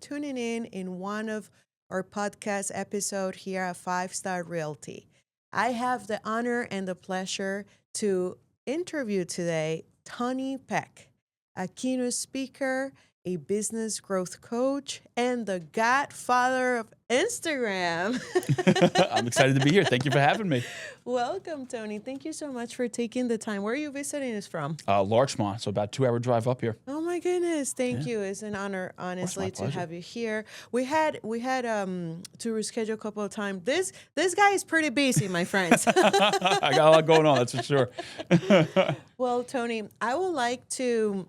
tuning in one of our podcast episode here at Five Star Realty. I have the honor and the pleasure to interview today Tony Peck, a keynote speaker, a business growth coach, and the Godfather of Instagram. I'm excited to be here. Thank you for having me. Welcome, Tony. Thank you so much for taking the time. Where are you visiting us from? Larchmont, so about 2 hour drive up here. Oh my goodness! Thank you. It's an honor, honestly, to pleasure. have you here. We had to reschedule a couple of times. This guy is pretty busy, my friends. I got a lot going on, that's for sure. Well, Tony, I would like to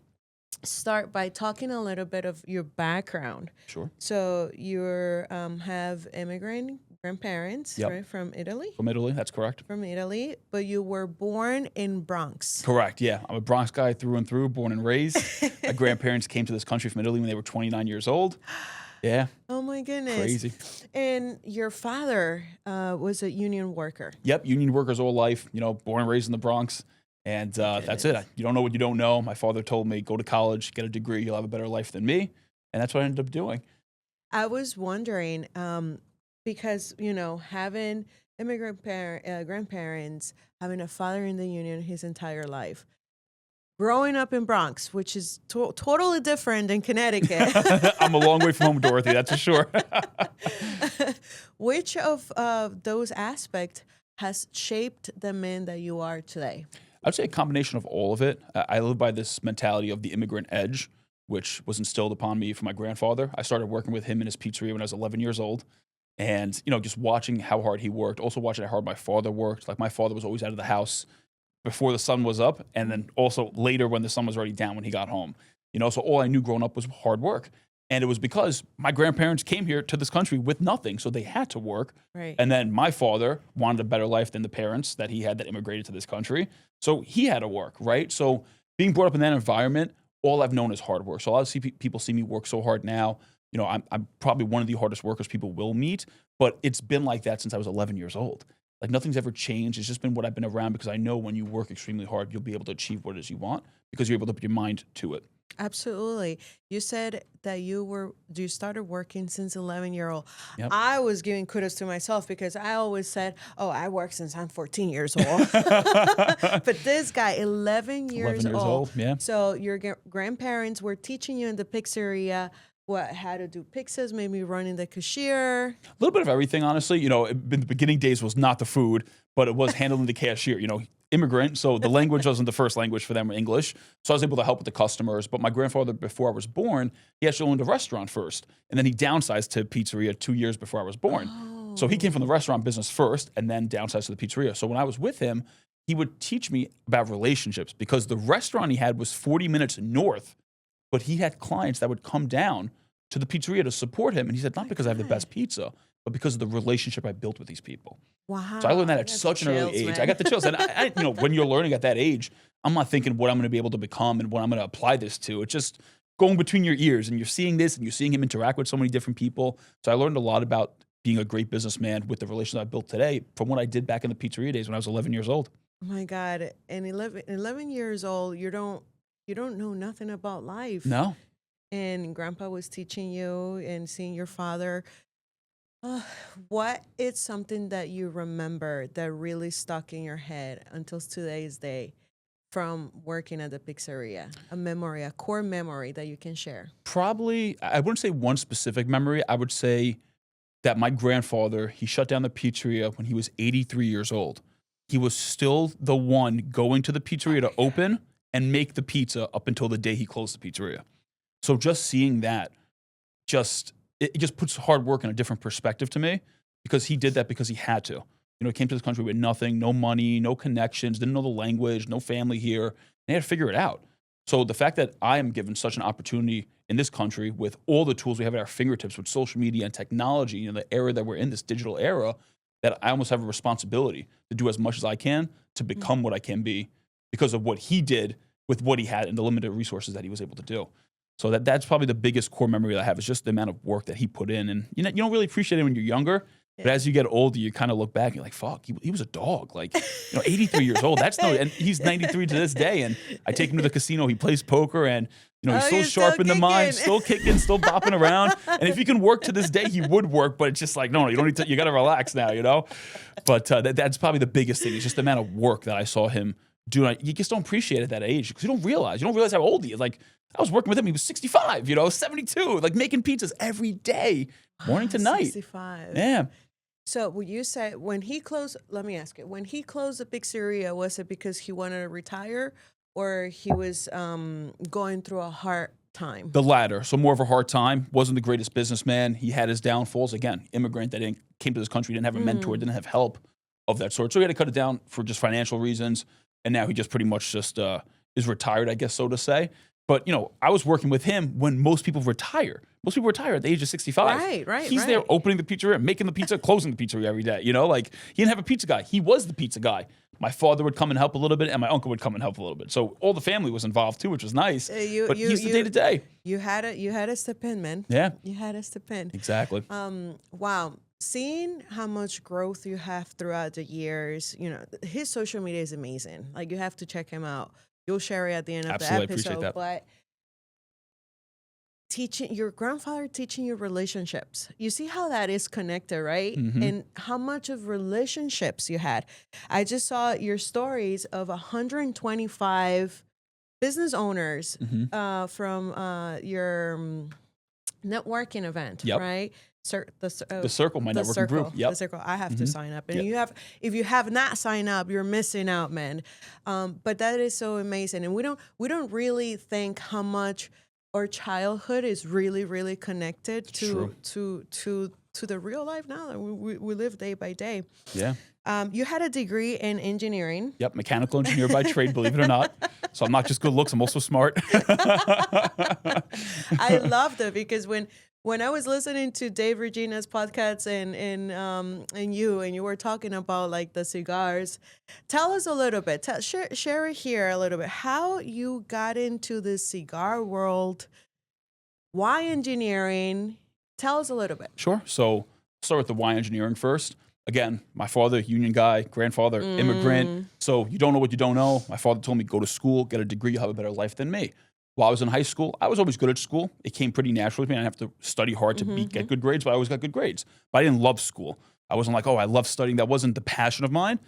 start by talking a little bit of your background. Sure. So you have immigrant grandparents, Yep. right, from Italy? From Italy, that's correct. From Italy, but you were born in Bronx. Correct, yeah. I'm a Bronx guy through and through, born and raised. My grandparents came to this country from Italy when they were 29 years old. Yeah. Oh my goodness. Crazy. And your father was a union worker. Yep, union workers all life, born and raised in the Bronx. And that's it. You don't know what you don't know. My father told me, go to college, get a degree, you'll have a better life than me. And that's what I ended up doing. I was wondering, because, having immigrant grandparents, having a father in the union his entire life, growing up in Bronx, which is totally different than Connecticut. I'm a long way from home, Dorothy, that's for sure. Which of those aspects has shaped the man that you are today? I'd say a combination of all of it. I live by this mentality of the immigrant edge, which was instilled upon me from my grandfather. I started working with him in his pizzeria when I was 11 years old. And, just watching how hard he worked, also watching how hard my father worked. Like my father was always out of the house before the sun was up, and then also later when the sun was already down when he got home. So all I knew growing up was hard work. And it was because my grandparents came here to this country with nothing, so they had to work. Right. And then my father wanted a better life than the parents that he had that immigrated to this country. So he had to work, right? So being brought up in that environment, all I've known is hard work. So a lot of people see me work so hard now. I'm probably one of the hardest workers people will meet, but it's been like that since I was 11 years old. Like nothing's ever changed. It's just been what I've been around because I know when you work extremely hard, you'll be able to achieve what it is you want because you're able to put your mind to it. Absolutely. You said that you started working since 11-year-old. Yep. I was giving kudos to myself because I always said, I work since I'm 14 years old. But this guy, 11 years old. Yeah. So your grandparents were teaching you in the pizzeria how to do pizzas, maybe running the cashier. A little bit of everything, honestly. In the beginning days was not the food, but it was handling the cashier. Immigrant, so the language wasn't the first language for them, English. So I was able to help with the customers. But my grandfather, before I was born, he actually owned a restaurant first. And then he downsized to pizzeria 2 years before I was born. Oh. So he came from the restaurant business first and then downsized to the pizzeria. So when I was with him, he would teach me about relationships because the restaurant he had was 40 minutes north, but he had clients that would come down to the pizzeria to support him. And he said, not because I have the best pizza, but because of the relationship I built with these people. Wow. So I learned that at That's such an early chills, age. man. I got the chills. And when you're learning at that age, I'm not thinking what I'm going to be able to become and what I'm going to apply this to. It's just going between your ears and you're seeing this and you're seeing him interact with so many different people. So I learned a lot about being a great businessman with the relations I built today from what I did back in the pizzeria days when I was 11 years old. Oh my God. And 11 years old, you don't know nothing about life. No. And grandpa was teaching you and seeing your father. What is something that you remember that really stuck in your head until today's day from working at the pizzeria? A memory, a core memory that you can share? Probably, I wouldn't say one specific memory. I would say that my grandfather, he shut down the pizzeria when he was 83 years old. He was still the one going to the pizzeria to open and make the pizza up until the day he closed the pizzeria. So just seeing that, it just puts hard work in a different perspective to me because he did that because he had to. He came to this country with nothing, no money, no connections, didn't know the language, no family here, and he had to figure it out. So the fact that I am given such an opportunity in this country with all the tools we have at our fingertips with social media and technology, the era that we're in, this digital era, that I almost have a responsibility to do as much as I can to become what I can be because of what he did with what he had and the limited resources that he was able to do. So that's probably the biggest core memory that I have is just the amount of work that he put in. And you don't really appreciate it when you're younger, but as you get older, you kind of look back and you're like, fuck, he was a dog. Like, 83 years old, and he's 93 to this day. And I take him to the casino, he plays poker, and You know, he's Oh, still you're sharp still in the mind, kicking. still kicking, still bopping around. And if he can work to this day, he would work. But it's just like, no, you don't need to. You got to relax now, you know. But that's probably the biggest thing. It's just the amount of work that I saw him do. You just don't appreciate it at that age because you don't realize how old he is. Like I was working with him, he was 65, 72, like making pizzas every day, morning to night. 65. Yeah. So would you say when he closed, let me ask you, when he closed the pizzeria, was it because he wanted to retire or he was going through a hard time? The latter. So more of a hard time. Wasn't the greatest businessman. He had his downfalls. Again, immigrant that came to this country, didn't have a mentor, didn't have help of that sort. So he had to cut it down for just financial reasons. And now he just pretty much just is retired, I guess so to say. But, I was working with him when most people retire. Most people retire at the age of 65. Right. He's there opening the pizzeria, making the pizza, closing the pizzeria every day. Like he didn't have a pizza guy. He was the pizza guy. My father would come and help a little bit, and my uncle would come and help a little bit. So all the family was involved too, which was nice. But he's the day to day. You had to step in, man. Yeah. You had to step in. Exactly. Wow. Seeing how much growth you have throughout the years, his social media is amazing. Like you have to check him out. You'll share it at the end of Absolutely, the I appreciate episode. that. But your grandfather teaching you relationships. You see how that is connected, right? Mm-hmm. And how much of relationships you had. I just saw your stories of 125 business owners from your networking event, right? The Circle, my networking group. Yep. The Circle. I have to sign up, and if you have not signed up, you're missing out, man. But that is so amazing, and we don't really think how much our childhood is really, really connected to the real life now that we live day by day. Yeah. You had a degree in engineering. Yep, mechanical engineer by trade, believe it or not. So I'm not just good looks, I'm also smart. I loved it because when I was listening to Dave Regina's podcast and you were talking about like the cigars, tell us a little bit. Share it here a little bit. How you got into the cigar world? Why engineering? Tell us a little bit. Sure. So start with the why engineering first. Again, my father, union guy, grandfather, immigrant. So you don't know what you don't know. My father told me, go to school, get a degree, you'll have a better life than me. While I was in high school, I was always good at school. It came pretty naturally to me. I didn't have to study hard to get good grades, but I always got good grades. But I didn't love school. I wasn't like, I love studying. That wasn't the passion of mine.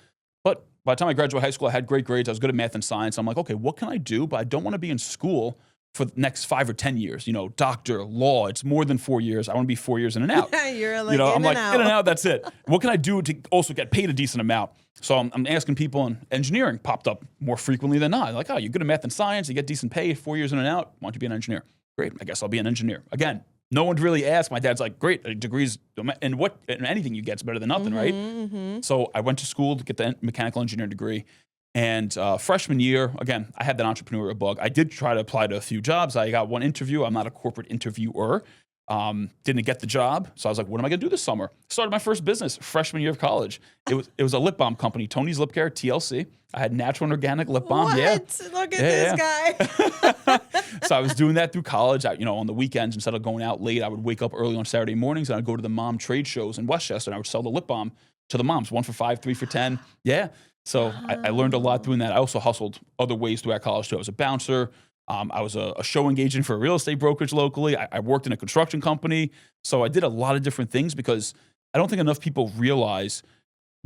But by the time I graduated high school, I had great grades. I was good at math and science. I'm like, okay, what can I do? But I don't want to be in school for the next 5 or 10 years. Doctor, law, it's more than 4 years. I want to be 4 years in and out. You're like, I'm like, in and out, that's it. What can I do to also get paid a decent amount? So I'm asking people, and engineering popped up more frequently than not. Like, you're good at math and science, you get decent pay, 4 years in and out. Why don't you be an engineer? Great, I guess I'll be an engineer. Again, no one really asked. My dad's like, great, degrees, and anything you get's better than nothing, right? So I went to school to get the mechanical engineering degree. And freshman year, again, I had that entrepreneurial bug. I did try to apply to a few jobs. I got one interview. I'm not a corporate interviewer. Didn't get the job. So I was like, what am I going to do this summer? Started my first business freshman year of college. It was a lip balm company, Tony's Lip Care, TLC. I had natural and organic lip balm. What? Yeah. Look at this guy. So I was doing that through college. On the weekends, instead of going out late, I would wake up early on Saturday mornings and I'd go to the mom trade shows in Westchester and I would sell the lip balm to the moms, 1 for $5, 3 for $10. Yeah. So I learned a lot doing that. I also hustled other ways throughout college too. I was a bouncer. I was a showing agent for a real estate brokerage locally. I worked in a construction company. So I did a lot of different things because I don't think enough people realize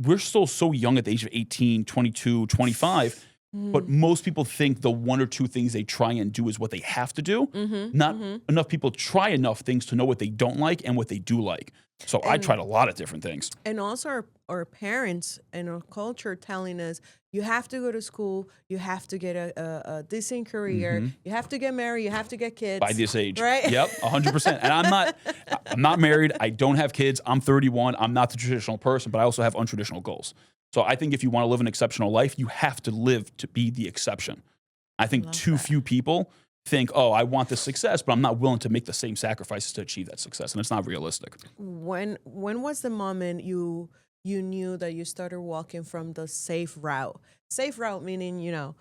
we're still so young at the age of 18, 22, 25. But most people think the 1 or 2 things they try and do is what they have to do. Not enough people try enough things to know what they don't like and what they do like. So I tried a lot of different things. And also our parents and our culture telling us, you have to go to school, you have to get a decent career, you have to get married, you have to get kids. By this age. Right? Yep, 100%. And I'm not married, I don't have kids, I'm 31, I'm not the traditional person, but I also have untraditional goals. So I think if you want to live an exceptional life, you have to live to be the exception. I think too few people think, I want this success, but I'm not willing to make the same sacrifices to achieve that success, and it's not realistic. When was the moment you knew that you started walking from the safe route? Safe route meaning,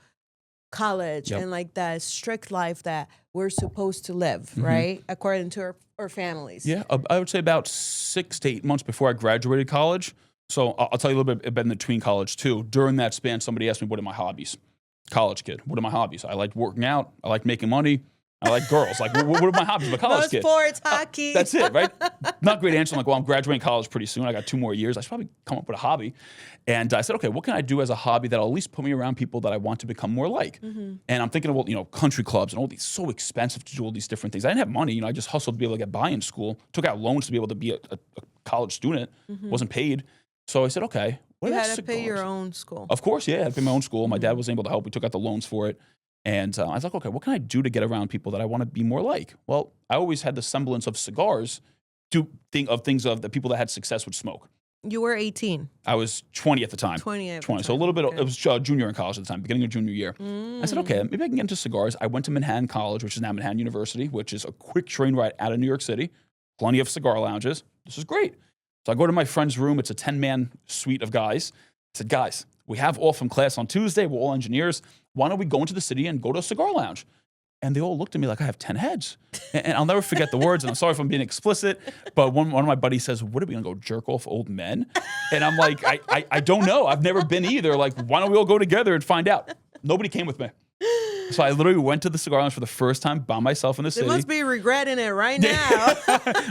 college and like that strict life that we're supposed to live, right? According to our families. Yeah, I would say about 6 to 8 months before I graduated college. So I'll tell you a little bit about in between college too. During that span, somebody asked me, what are my hobbies? College kid, what are my hobbies? I liked working out. I liked making money. I like girls. Like, what are my hobbies? I'm a college No kid. sports, hockey. That's it, right? Not great answer. I'm like, well, I'm graduating college pretty soon. I got 2 more years. I should probably come up with a hobby. And I said, okay, what can I do as a hobby that'll at least put me around people that I want to become more like? And I'm thinking about, country clubs and all these, so expensive to do all these different things. I didn't have money. I just hustled to be able to get by in school, took out loans to be able to be a college student, wasn't paid. So I said, okay, what You about had to pay cigars? your own school. Of course, yeah. I had to pay my own school. My dad was able to help. We took out the loans for it. And I was like, okay, what can I do to get around people that I want to be more like? Well, I always had the semblance of cigars to think of things of the people that had success would smoke. You were 18. I was 20 at the time. 20 at the 20. So a time, little bit, okay. it was junior in college at the time, beginning of junior year. I said, okay, maybe I can get into cigars. I went to Manhattan College, which is now Manhattan University, which is a quick train ride out of New York City. Plenty of cigar lounges. This is great. So I go to my friend's room. It's a 10-man suite of guys. I said, guys, we have off from class on Tuesday. We're all engineers. Why don't we go into the city and go to a cigar lounge? And they all looked at me like I have 10 heads. And I'll never forget the words. And I'm sorry if I'm being explicit, but one of my buddies says, what are we going to go jerk off old men? And I'm like, I don't know. I've never been either. Like, why don't we all go together and find out? Nobody came with me. So I literally went to the cigar lounge for the first time by myself in the They city. must be regretting it right now.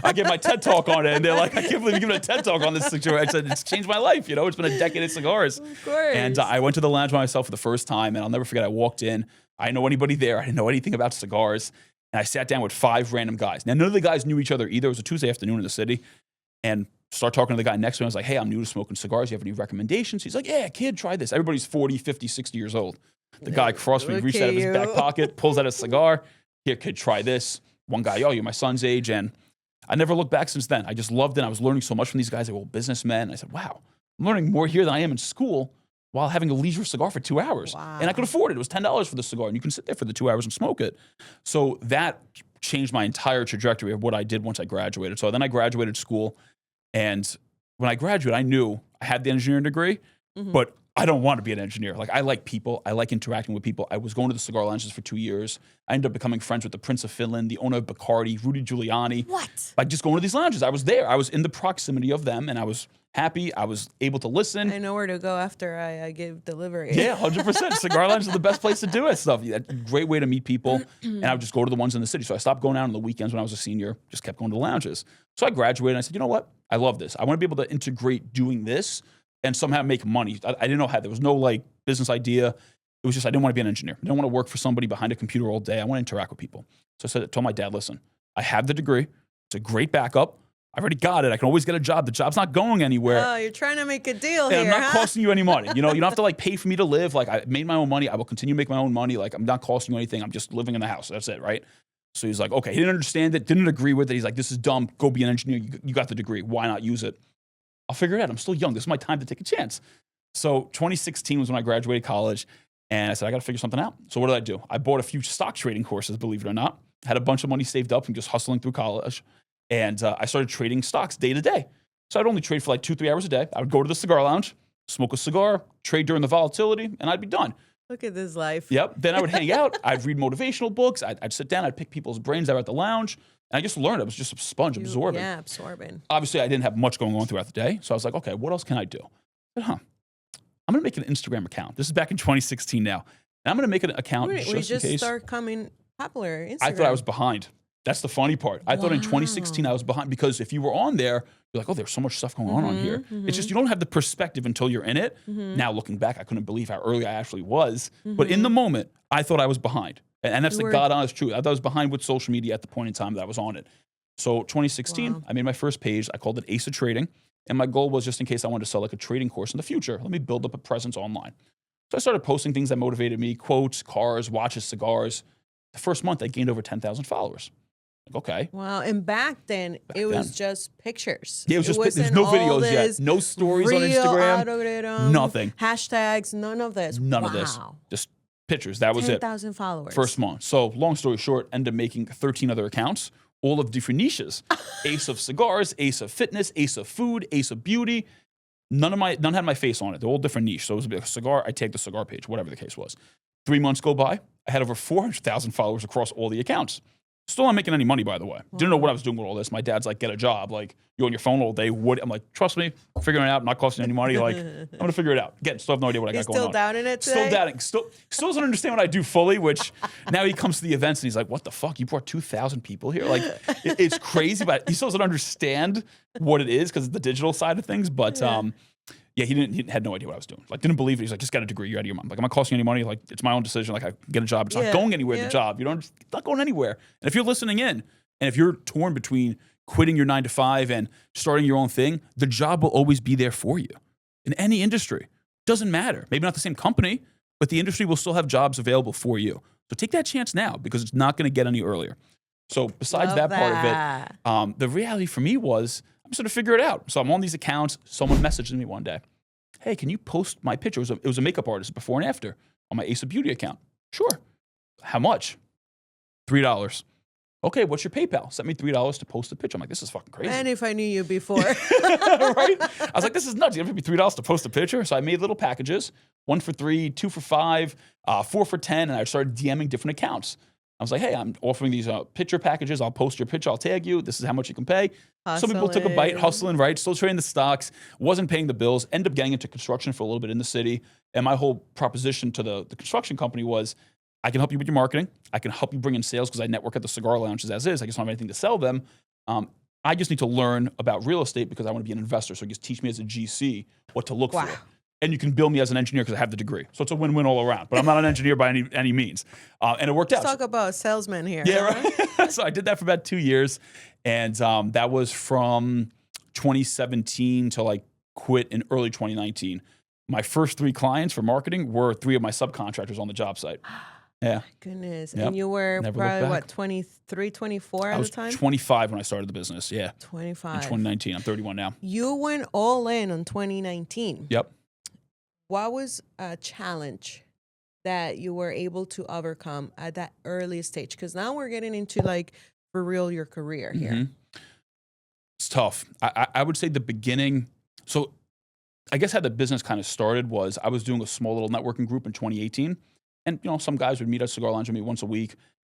I give my TED talk on it, and they're like, I can't believe you're giving a TED talk on this situation. I said, it's changed my life. It's been a decade of cigars. Of course. And I went to the lounge by myself for the first time, and I'll never forget, I walked in. I didn't know anybody there. I didn't know anything about cigars. And I sat down with 5 random guys. Now, none of the guys knew each other either. It was a Tuesday afternoon in the city. And start talking to the guy next to me. I was like, hey, I'm new to smoking cigars. You have any recommendations? He's like, yeah, kid, try this. Everybody's 40, 50, 60 years old. The guy across me Look reached at out of his you. back pocket, pulls out a cigar. Here, kid, try this. One guy, oh, you're my son's age. And I never looked back since then. I just loved it. I was learning so much from these guys. They were all businessmen. I said, wow, I'm learning more here than I am in school while having a leisure cigar for 2 hours. Wow. And I could afford it. It was $10 for the cigar. And you can sit there for the 2 hours and smoke it. So that changed my entire trajectory of what I did once I graduated. So then I graduated school. And when I graduated, I knew I had the engineering degree, but I don't want to be an engineer. Like, I like people. I like interacting with people. I was going to the cigar lounges for 2 years. I ended up becoming friends with the Prince of Finland, the owner of Bacardi, Rudy Giuliani. What? By just going to these lounges. I was there. I was in the proximity of them, and I was happy. I was able to listen. I know where to go after I give delivery. Yeah, 100%. Cigar lounge is the best place to do it stuff. Yeah, great way to meet people. And I would just go to the ones in the city. So I stopped going out on the weekends when I was a senior, just kept going to the lounges. So I graduated and I said, you know what? I love this. I want to be able to integrate doing this and somehow make money. I didn't know how. There was no like business idea. It was just, I didn't want to be an engineer. I didn't want to work for somebody behind a computer all day. I want to interact with people. So I told my dad, listen, I have the degree. It's a great backup. I already got it. I can always get a job. The job's not going anywhere. Oh, you're trying to make a deal And here, I'm not huh? costing you any money. You don't have to like pay for me to live. Like, I made my own money. I will continue to make my own money. Like, I'm not costing you anything. I'm just living in the house. That's it, right? So he's like, okay. He didn't understand it. Didn't agree with it. He's like, this is dumb. Go be an engineer. You got the degree. Why not use it? I'll figure it out. I'm still young. This is my time to take a chance. So 2016 was when I graduated college. And I said, I got to figure something out. So what did I do? I bought a few stock trading courses, believe it or not. Had a bunch of money saved up and just hustling through college. And I started trading stocks day to day. So I'd only trade for like 2-3 hours a day. I would go to the cigar lounge, smoke a cigar, trade during the volatility, and I'd be done. Look at this life. Yep. Then I would hang out. I'd read motivational books. I'd sit down. I'd pick people's brains that were at the lounge. And I just learned. I was just a sponge, absorbing. Yeah, absorbing. Obviously, I didn't have much going on throughout the day. So I was like, okay, what else can I do? I said, I'm going to make an Instagram account. This is back in 2016 now. And I'm going to make an account We just in just case. start coming popular. Instagram. I thought I was behind. That's the funny part. I thought in 2016 I was behind because if you were on there, you're like, oh, there's so much stuff going on here. It's just you don't have the perspective until you're in it. Now looking back, I couldn't believe how early I actually was. But in the moment, I thought I was behind. And that's the God honest truth. I thought I was behind with social media at the point in time that I was on it. So 2016, I made my first page. I called it Ace of Trading. And my goal was just in case I wanted to sell like a trading course in the future, let me build up a presence online. So I started posting things that motivated me, quotes, cars, watches, cigars. The first month, I gained over 10,000 followers. Like, okay. Wow. And back then, it was just pictures. Yeah, it was just there's wasn't no all videos yet. this No stories on real Instagram. algorithm, Nothing. Hashtags, none of this. None of this. Just pictures. That was it. 10,000 followers. First month. So long story short, ended up making 13 other accounts, all of different niches. Ace of cigars, Ace of fitness, Ace of food, Ace of beauty. None had my face on it. They're all different niche. So it was a cigar. I take the cigar page, whatever the case was. 3 months go by. I had over 400,000 followers across all the accounts. Still not making any money, by the way. Didn't know what I was doing with all this. My dad's like, get a job. Like, you're on your phone all day. What? I'm like, trust me, figuring it out. Not costing any money. Like, I'm going to figure it out. Again, still have no idea what I got going on. Still doubting it today? Still doubting. Still doesn't understand what I do fully, which now he comes to the events and he's like, what the fuck? You brought 2,000 people here? Like, it's crazy, but he still doesn't understand what it is because of the digital side of things. But, yeah, he had no idea what I was doing. Like, didn't believe it. He's like, just get a degree. You're out of your mind. Like, am I costing you any money? Like, it's my own decision. Like, I get a job. It's not going anywhere, the job. It's not going anywhere. And if you're listening in, and if you're torn between quitting your 9 to 5 and starting your own thing, the job will always be there for you in any industry. Doesn't matter. Maybe not the same company, but the industry will still have jobs available for you. So take that chance now because it's not going to get any earlier. So besides that part of it, the reality for me was I'm just going to figure it out. So I'm on these accounts. Someone messaged me one day. Hey, can you post my picture? It was a makeup artist before and after on my Ace of Beauty account. Sure. How much? $3. Okay, what's your PayPal? Sent me $3 to post a picture. I'm like, this is fucking crazy. And if I knew you before. Right? I was like, this is nuts. You have to pay me $3 to post a picture. So I made little packages, 1 for $3, 2 for $5, 4 for $10, and I started DMing different accounts. I was like, hey, I'm offering these picture packages. I'll post your picture. I'll tag you. This is how much you can pay. Some people took a bite, hustling, right? Still trading the stocks, wasn't paying the bills, ended up getting into construction for a little bit in the city. And my whole proposition to the construction company was, I can help you with your marketing. I can help you bring in sales because I network at the cigar lounges as is. I just don't have anything to sell them. I just need to learn about real estate because I want to be an investor. So just teach me as a GC what to look for. And you can bill me as an engineer because I have the degree. So it's a win-win all around. But I'm not an engineer by any means. And it worked out. Let's talk about salesman here. Yeah, right. So I did that for about 2 years. And that was from 2017 till I quit in early 2019. My first 3 clients for marketing were 3 of my subcontractors on the job site. Yeah. Goodness. Yep. And you were Never probably, what, 23, 24 at the time? I was 25 when I started the business, yeah. 25. In 2019. I'm 31 now. You went all in on 2019. Yep. What was a challenge that you were able to overcome at that early stage? Because now we're getting into, like, for real, your career here. Mm-hmm. It's tough. I would say the beginning, so I guess how the business kind of started was I was doing a small little networking group in 2018. And, some guys would meet at Cigar Lounge with me once a week.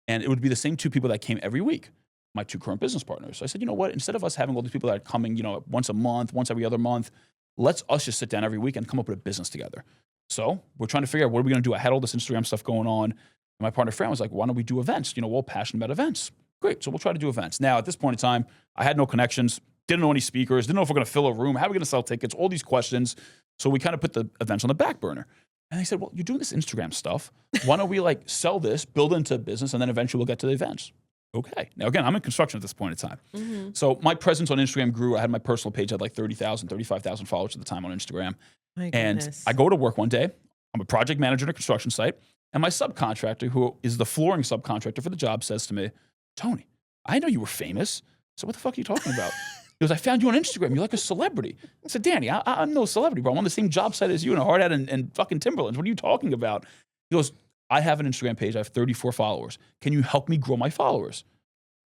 And it would be the same 2 people that came every week, my 2 current business partners. So I said, you know what? Instead of us having all these people that are coming, once a month, once every other month, let's us just sit down every week and come up with a business together. So we're trying to figure out what are we going to do. I had all this Instagram stuff going on. And my partner, Fran, was like, why don't we do events? We're all passionate about events. Great. So we'll try to do events. Now, at this point in time, I had no connections, didn't know any speakers, didn't know if we're going to fill a room, how are we going to sell tickets, all these questions. So we kind of put the events on the back burner. And they said, well, you're doing this Instagram stuff. Why don't we sell this, build into business, and then eventually we'll get to the events. Okay. Now, again, I'm in construction at this point in time. Mm-hmm. So my presence on Instagram grew. I had my personal page, had 30,000, 35,000 followers at the time on Instagram. And I go to work one day. I'm a project manager at a construction site. And my subcontractor, who is the flooring subcontractor for the job, says to me, Tony, I know you were famous. So what the fuck are you talking about? He goes, I found you on Instagram. You're like a celebrity. I said, Danny, I'm no celebrity, bro. I'm on the same job site as you in a hard hat and fucking Timberlands. What are you talking about? He goes, I have an Instagram page. I have 34 followers. Can you help me grow my followers?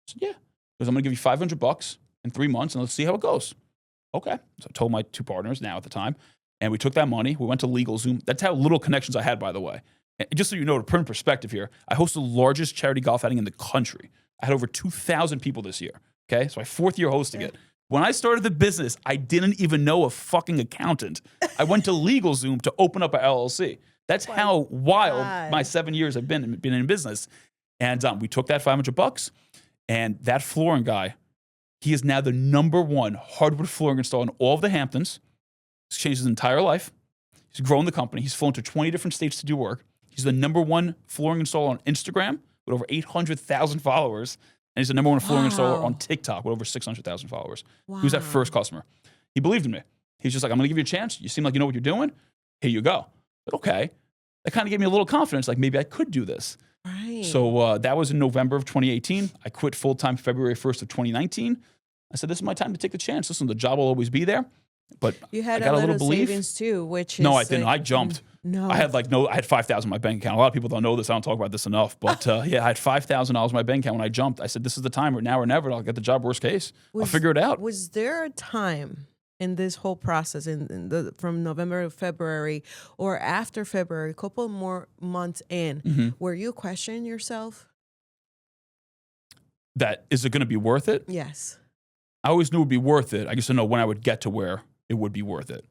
I said, yeah. He goes, I'm going to give you $500 in 3 months and let's see how it goes. Okay. So I told my 2 partners now at the time, and we took that money. We went to LegalZoom. That's how little connections I had, by the way. And just so you know, to put in perspective here, I hosted the largest charity golf outing in the country. I had over 2,000 people this year. Okay. So my 4th year hosting it. When I started the business, I didn't even know a fucking accountant. I went to LegalZoom to open up an LLC. That's how wild my 7 years have been in business. And we took that $500, and that flooring guy, he is now the #1 hardwood flooring installer in all of the Hamptons. He's changed his entire life. He's grown the company. He's flown to 20 different states to do work. He's the #1 flooring installer on Instagram with over 800,000 followers. And he's the #1 flooring installer on TikTok with over 600,000 followers. Wow. He was that first customer. He believed in me. He's just like, I'm going to give you a chance. You seem like you know what you're doing. Here you go. But okay. That kind of gave me a little confidence, like maybe I could do this. Right. So that was in November of 2018. I quit full-time February 1st of 2019. I said, this is my time to take the chance. Listen, the job will always be there. But you had I got a little belief. Savings too, which is no, I didn't. I jumped. No, I had I had $5,000 in my bank account. A lot of people don't know this. I don't talk about this enough. But yeah, I had $5,000 in my bank account when I jumped. I said, this is the time, or now or never. I'll get the job. Worst case, I'll figure it out. Was there a time in this whole process, from November to February, or after February, a couple more months in, where you questioned yourself? that is it going to be worth it? Yes. I always knew it would be worth it. I just didn't know when I would get to where it would be worth it.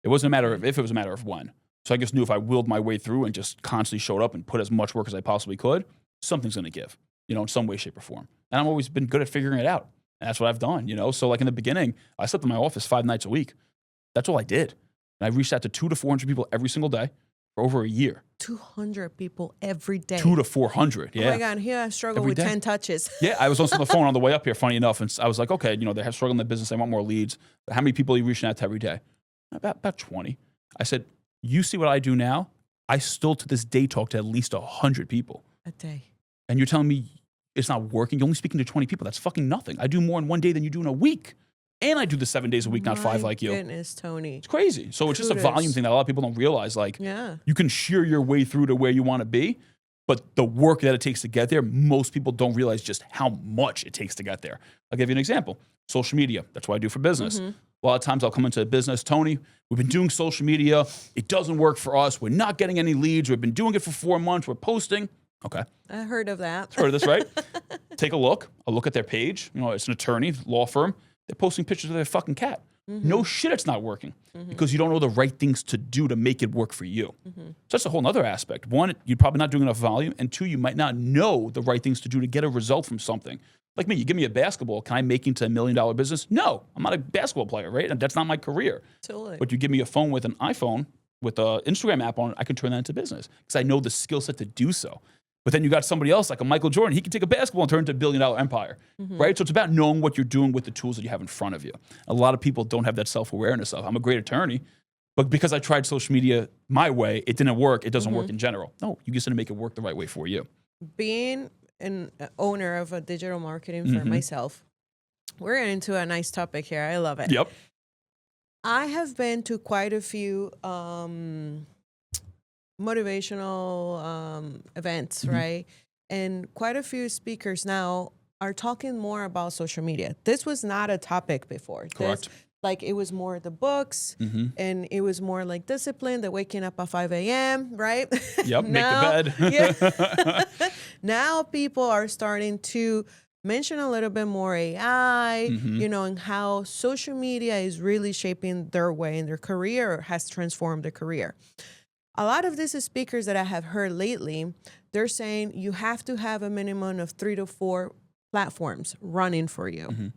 It wasn't a matter of if, it was a matter of when. So I just knew if I willed my way through and just constantly showed up and put as much work as I possibly could, something's going to give, in some way, shape, or form. And I've always been good at figuring it out. And that's what I've done, So like in the beginning, I slept in my office 5 nights a week. That's all I did. And I reached out to 200 to 400 people every single day for over a year. 200 people every day. 200 to 400, yeah. Oh my God, here I struggle every with day. 10 touches. Yeah, I was also on the phone on the way up here, funny enough, and I was like, okay, they have struggled in the business, they want more leads. But how many people are you reaching out to every day? About 20. I said, you see what I do now? I still to this day talk to at least 100 people. A day. And you're telling me it's not working? You're only speaking to 20 people. That's fucking nothing. I do more in one day than you do in a week. And I do this 7 days a week, not 5 like you. My goodness, Tony. It's crazy. So it's just a volume thing that a lot of people don't realize. Like, you can shear your way through to where you want to be, but the work that it takes to get there, most people don't realize just how much it takes to get there. I'll give you an example. Social media. That's what I do for business. A lot of times I'll come into a business, Tony, we've been doing social media. It doesn't work for us. We're not getting any leads. We've been doing it for 4 months. We're posting. Okay. I heard of that. Heard of this, right? Take a look. I'll look at their page. It's an attorney, law firm. They're posting pictures of their fucking cat. No shit, it's not working because you don't know the right things to do to make it work for you. So that's a whole other aspect. One, you're probably not doing enough volume. And two, you might not know the right things to do to get a result from something. Like me, you give me a basketball, can I make into $1 million business? No, I'm not a basketball player, right? And that's not my career. Totally. But you give me a phone with an iPhone, with an Instagram app on it, I can turn that into business because I know the skill set to do so. But then you got somebody else like a Michael Jordan. He can take a basketball and turn it into $1 billion empire, right? So it's about knowing what you're doing with the tools that you have in front of you. A lot of people don't have that self-awareness of, I'm a great attorney, but because I tried social media my way, it didn't work. It doesn't work in general. No, you just need to make it work the right way for you. Being an owner of a digital marketing firm myself, we're into a nice topic here. I love it. Yep. I have been to quite a few motivational events, right? And quite a few speakers now are talking more about social media. This was not a topic before. Correct. It was more the books and it was more like discipline, the waking up at 5 a.m., right? Yep, now, make the bed. Now people are starting to mention a little bit more AI, and how social media is really shaping their way in their career or has transformed their career. A lot of these speakers that I have heard lately, they're saying you have to have a minimum of 3 to 4 platforms running for you.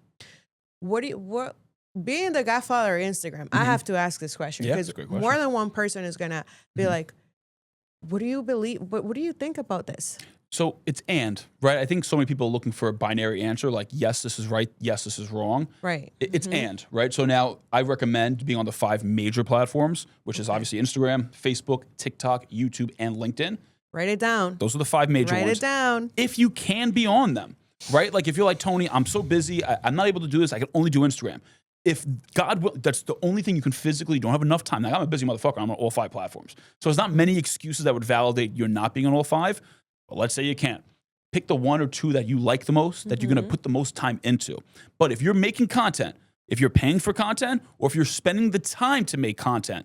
What being the Godfather of Instagram, I have to ask this question because more than one person is gonna be like, what do you believe? What do you think about this? So it's right? I think so many people are looking for a binary answer, like, yes, this is right, yes, this is wrong. Right. It's right? So now I recommend being on the 5 major platforms, which is obviously Instagram, Facebook, TikTok, YouTube, and LinkedIn. Write it down. Those are the 5 major ones. Write it down. If you can be on them, right? Like if you're like, Tony, I'm so busy, I'm not able to do this, I can only do Instagram. If God will, that's the only thing you can physically, you don't have enough time. Like I'm a busy motherfucker, I'm on all 5 platforms. So there's not many excuses that would validate you're not being on all 5. But let's say you can't. Pick the 1 or 2 that you like the most, that you're going to put the most time into. But if you're making content, if you're paying for content, or if you're spending the time to make content,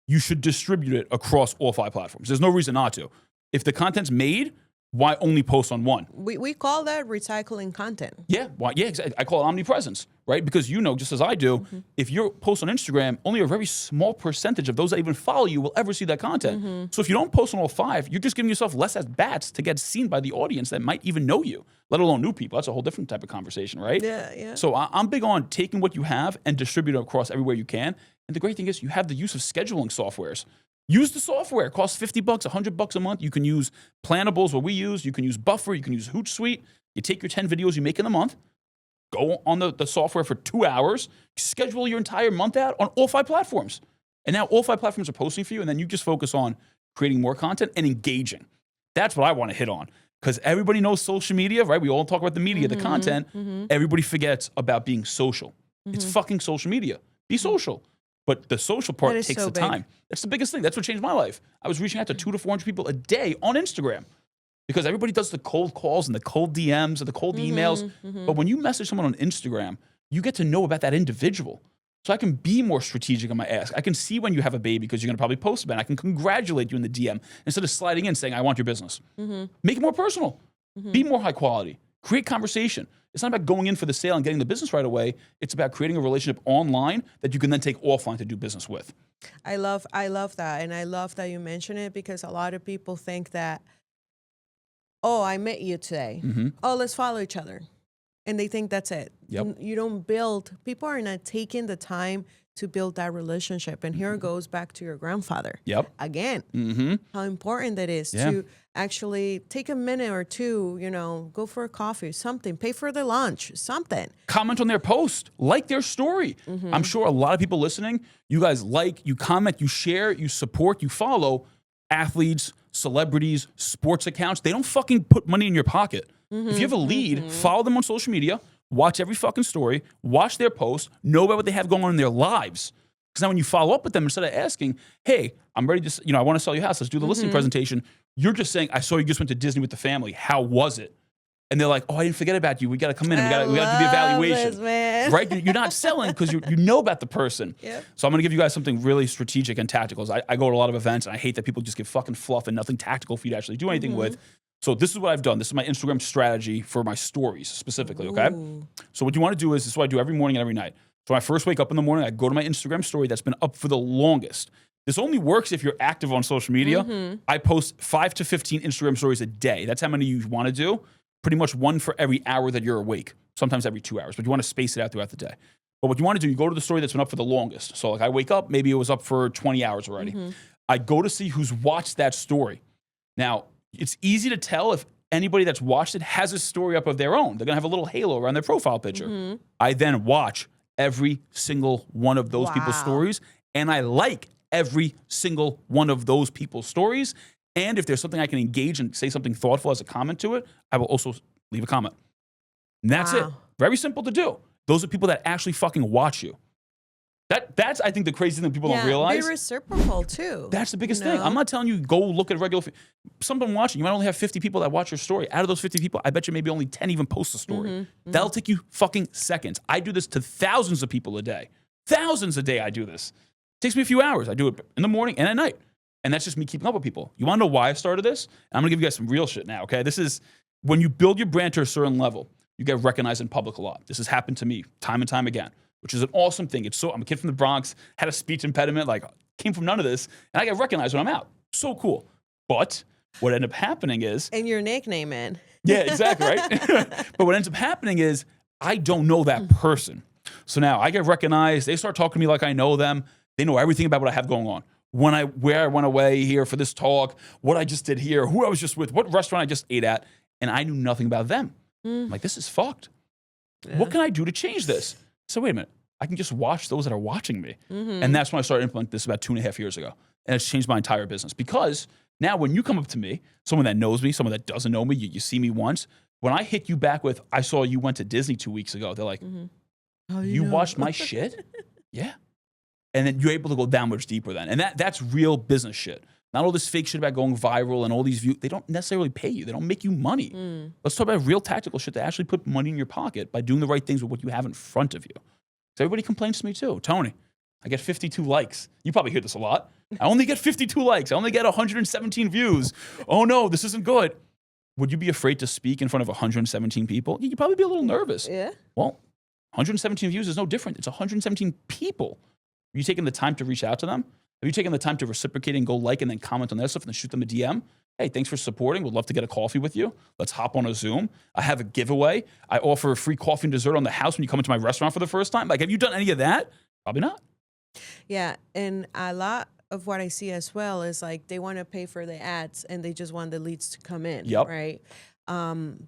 you should distribute it across all 5 platforms. There's no reason not to. If the content's made, why only post on one? We call that recycling content. Yeah, exactly. I call it omnipresence, right? Because just as I do, if you post on Instagram, only a very small percentage of those that even follow you will ever see that content. So if you don't post on all 5, you're just giving yourself less at bats to get seen by the audience that might even know you, let alone new people. That's a whole different type of conversation, right? Yeah. So I'm big on taking what you have and distribute it across everywhere you can. And the great thing is you have the use of scheduling softwares. Use the software. It costs $50, $100 a month. You can use Planables, what we use. You can use Buffer. You can use Hootsuite. You take your 10 videos you make in a month, go on the software for 2 hours, schedule your entire month out on all 5 platforms. And now all 5 platforms are posting for you, and then you just focus on creating more content and engaging. That's what I want to hit on. Because everybody knows social media, right? We all talk about the media, the content. Everybody forgets about being social. It's fucking social media. Be social. But the social part takes the time. That's the biggest thing. That's what changed my life. I was reaching out to 200 to 400 people a day on Instagram because everybody does the cold calls and the cold DMs and the cold emails. But when you message someone on Instagram, you get to know about that individual. So I can be more strategic in my ask. I can see when you have a baby because you're going to probably post about it. I can congratulate you in the DM instead of sliding in saying, I want your business. Make it more personal. Be more high quality. Create conversation. It's not about going in for the sale and getting the business right away. It's about creating a relationship online that you can then take offline to do business with. I love that. And I love that you mention it because a lot of people think that, oh, I met you today. Oh, let's follow each other. And they think that's it. Yep. You don't build, people are not taking the time to build that relationship. And here it goes back to your grandfather. Yep. Again, how important that is to actually take a minute or two, go for a coffee, something, pay for the lunch, something. Comment on their post, like their story. I'm sure a lot of people listening, you guys like, you comment, you share, you support, you follow athletes, celebrities, sports accounts. They don't fucking put money in your pocket. If you have a lead, follow them on social media, watch every fucking story, watch their posts, know about what they have going on in their lives. Because now when you follow up with them, instead of asking, hey, I'm ready to, I want to sell your house, let's do the listing presentation. You're just saying, I saw you just went to Disney with the family. How was it? And they're like, oh, I didn't forget about you. We got to come in and we got to do the evaluation. This, man. Right? You're not selling because you know about the person. Yep. So I'm going to give you guys something really strategic and tactical. I go to a lot of events and I hate that people just give fucking fluff and nothing tactical for you to actually do anything with. So this is what I've done. This is my Instagram strategy for my stories specifically, okay? So what you want to do is, this is what I do every morning and every night. So when I first wake up in the morning, I go to my Instagram story that's been up for the longest. This only works if you're active on social media. I post 5 to 15 Instagram stories a day. That's how many you want to do. Pretty much one for every hour that you're awake. Sometimes every 2 hours, but you want to space it out throughout the day. But what you want to do, you go to the story that's been up for the longest. So like I wake up, maybe it was up for 20 hours already. I go to see who's watched that story. Now, it's easy to tell if anybody that's watched it has a story up of their own. They're going to have a little halo around their profile picture. I then watch every single one of those people's stories, and I like every single one of those people's stories. And if there's something I can engage and say something thoughtful as a comment to it, I will also leave a comment. And that's it. Very simple to do. Those are people that actually fucking watch you. That's I think the crazy thing people don't realize. Be reciprocal too. That's the biggest thing. I'm not telling you go look at regular. Someone watching, you might only have 50 people that watch your story. Out of those 50 people, I bet you maybe only 10 even post the story. That'll take you fucking seconds. I do this to thousands of people a day. Thousands a day I do this. It takes me a few hours. I do it in the morning and at night. And that's just me keeping up with people. You want to know why I started this? I'm going to give you guys some real shit now, okay? This is when you build your brand to a certain level, you get recognized in public a lot. This has happened to me time and time again, which is an awesome thing. I'm a kid from the Bronx, had a speech impediment, came from none of this, and I get recognized when I'm out. So cool. But what ended up happening is... And your nickname, man. Yeah, exactly, right? But what ends up happening is I don't know that person. So now I get recognized. They start talking to me like I know them. They know everything about what I have going on. Where I went away here for this talk, what I just did here, who I was just with, what restaurant I just ate at, and I knew nothing about them. I'm like, this is fucked. What can I do to change this? So wait a minute, I can just watch those that are watching me. And that's when I started implementing this about 2.5 years ago. And it's changed my entire business because now when you come up to me, someone that knows me, someone that doesn't know me, you see me once, when I hit you back with, I saw you went to Disney 2 weeks ago, they're like, you watched my shit? Yeah. And then you're able to go that much deeper then. And that's real business shit. Not all this fake shit about going viral and all these views. They don't necessarily pay you. They don't make you money. Let's talk about real tactical shit that actually put money in your pocket by doing the right things with what you have in front of you. So everybody complains to me too. Tony, I get 52 likes. You probably hear this a lot. I only get 52 likes. I only get 117 views. Oh no, this isn't good. Would you be afraid to speak in front of 117 people? You'd probably be a little nervous. Yeah. Well, 117 views is no different. It's 117 people. Have you taken the time to reach out to them? Have you taken the time to reciprocate and go like and then comment on their stuff and then shoot them a DM? Hey, thanks for supporting. Would love to get a coffee with you. Let's hop on a Zoom. I have a giveaway. I offer a free coffee and dessert on the house when you come into my restaurant for the first time. Have you done any of that? Probably not. Yeah, and a lot of what I see as well is they want to pay for the ads and they just want the leads to come in, right?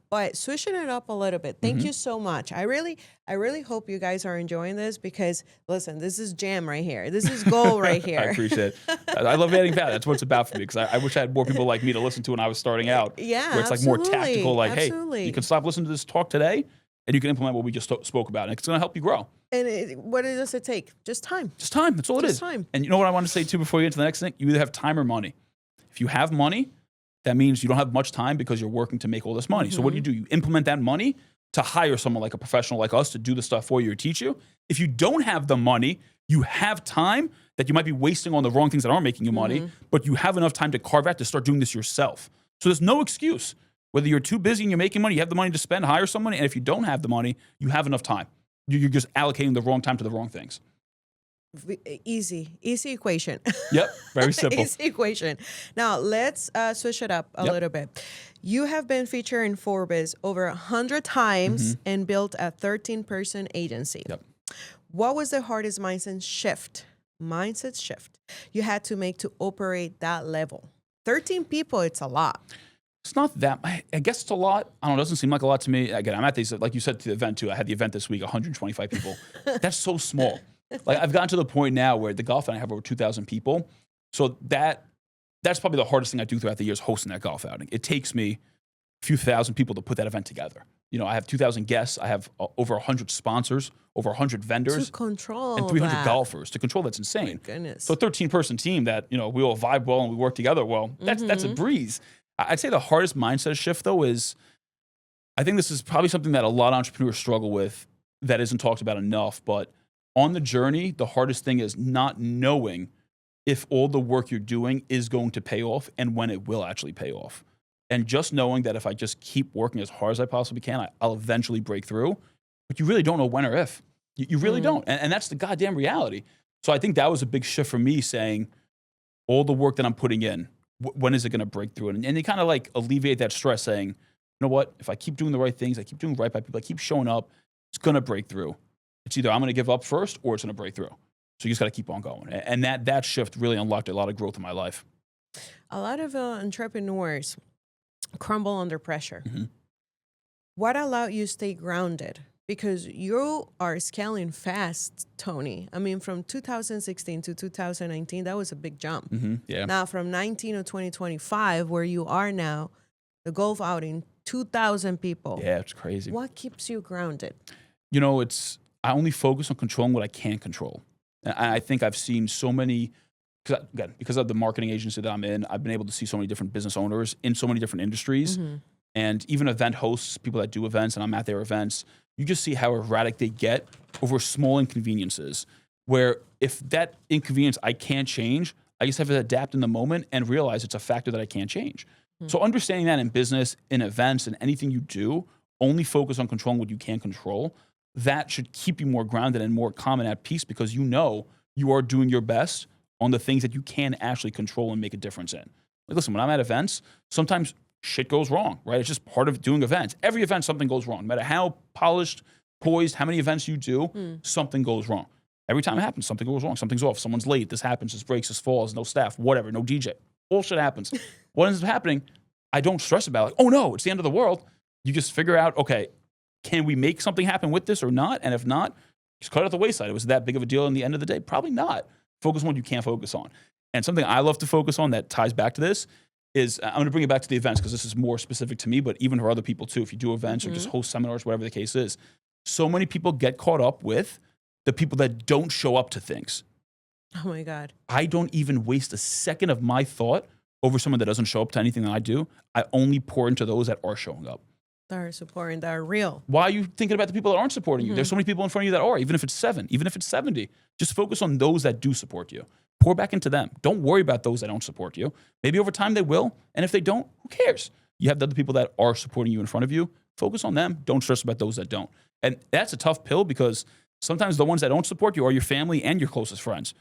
But switching it up a little bit. Thank you so much. I really hope you guys are enjoying this because listen, this is jam right here. This is gold right here. I appreciate it. I love adding value. That's what it's about for me because I wish I had more people like me to listen to when I was starting out. Yeah, where it's more tactical. Hey, you can stop listening to this talk today and you can implement what we just spoke about. And it's going to help you grow. And what does it take? Just time. Just time. That's all it is. Time. And you know what I want to say too before you get to the next thing? You either have time or money. If you have money, that means you don't have much time because you're working to make all this money. So what do? You implement that money to hire someone like a professional like us to do the stuff for you or teach you. If you don't have the money, you have time that you might be wasting on the wrong things that aren't making you money, but you have enough time to carve out to start doing this yourself. So there's no excuse. Whether you're too busy and you're making money, you have the money to spend, hire someone. And if you don't have the money, you have enough time. You're just allocating the wrong time to the wrong things. Easy equation. Yep, very simple. Easy equation. Now let's switch it up a little bit. You have been featured in Forbes over 100 times and built a 13-person agency. Yep. What was the hardest mindset shift you had to make to operate that level? 13 people, it's a lot. It's not that, I guess it's a lot. I don't know, it doesn't seem like a lot to me. Again, I'm at these, like you said, to the event too. I had the event this week, 125 people. That's so small. Like I've gotten to the point now where the golf outing I have over 2,000 people. So that's probably the hardest thing I do throughout the years, hosting that golf outing. It takes me a few thousand people to put that event together. You know, I have 2,000 guests. I have over 100 sponsors, over 100 vendors. To control and 300 that. golfers. To control that's insane. My goodness. So a 13-person team that, you know, we all vibe well and we work together well, that's a breeze. I'd say the hardest mindset shift, though, is I think this is probably something that a lot of entrepreneurs struggle with that isn't talked about enough. But on the journey, the hardest thing is not knowing if all the work you're doing is going to pay off and when it will actually pay off. And just knowing that if I just keep working as hard as I possibly can, I'll eventually break through. But you really don't know when or if. You really don't. And that's the goddamn reality. So I think that was a big shift for me, saying all the work that I'm putting in, when is it going to break through? And you kind of like alleviate that stress, saying, you know what, if I keep doing the right things, I keep doing right by people, I keep showing up, it's going to break through. It's either I'm going to give up first or it's going to break through. So you just got to keep on going. And that shift really unlocked a lot of growth in my life. A lot of entrepreneurs crumble under pressure. What allowed you to stay grounded? Because you are scaling fast, Tony. I mean, from 2016 to 2019, that was a big jump. Yeah. Now, from 19 to 2025, where you are now, the golf outing, 2,000 people. Yeah, it's crazy. What keeps you grounded? You know, I only focus on controlling what I can control. And I think I've seen so many, because of the marketing agency that I'm in, I've been able to see so many different business owners in so many different industries. And even event hosts, people that do events, and I'm at their events, you just see how erratic they get over small inconveniences, where if that inconvenience I can't change, I just have to adapt in the moment and realize it's a factor that I can't change. So understanding that in business, in events, and anything you do, only focus on controlling what you can control. That should keep you more grounded and more calm and at peace, because you know you are doing your best on the things that you can actually control and make a difference in. Like, listen, when I'm at events, sometimes shit goes wrong, right? It's just part of doing events. Every event, something goes wrong. No matter how polished, poised, how many events you do, something goes wrong. Every time it happens, something goes wrong. Something's off. Someone's late. This happens. This breaks. This falls. No staff. Whatever. No DJ. All shit happens. What ends up happening, I don't stress about it. Like, oh no, it's the end of the world. You just figure out, okay, can we make something happen with this or not? And if not, just cut it at the wayside. Was it that big of a deal in the end of the day? Probably not. Focus on what you can't focus on. And something I love to focus on that ties back to this is, I'm going to bring it back to the events because this is more specific to me, but even for other people too. If you do events or just host seminars, whatever the case is, so many people get caught up with the people that don't show up to things. Oh my God. I don't even waste a second of my thought over someone that doesn't show up to anything that I do. I only pour into those that are showing up. That are supporting, that are real. Why are you thinking about the people that aren't supporting you? There's so many people in front of you that are, even if it's 7, even if it's 70. Just focus on those that do support you. Pour back into them. Don't worry about those that don't support you. Maybe over time they will. And if they don't, who cares? You have the other people that are supporting you in front of you. Focus on them. Don't stress about those that don't. And that's a tough pill, because sometimes the ones that don't support you are your family and your closest friends.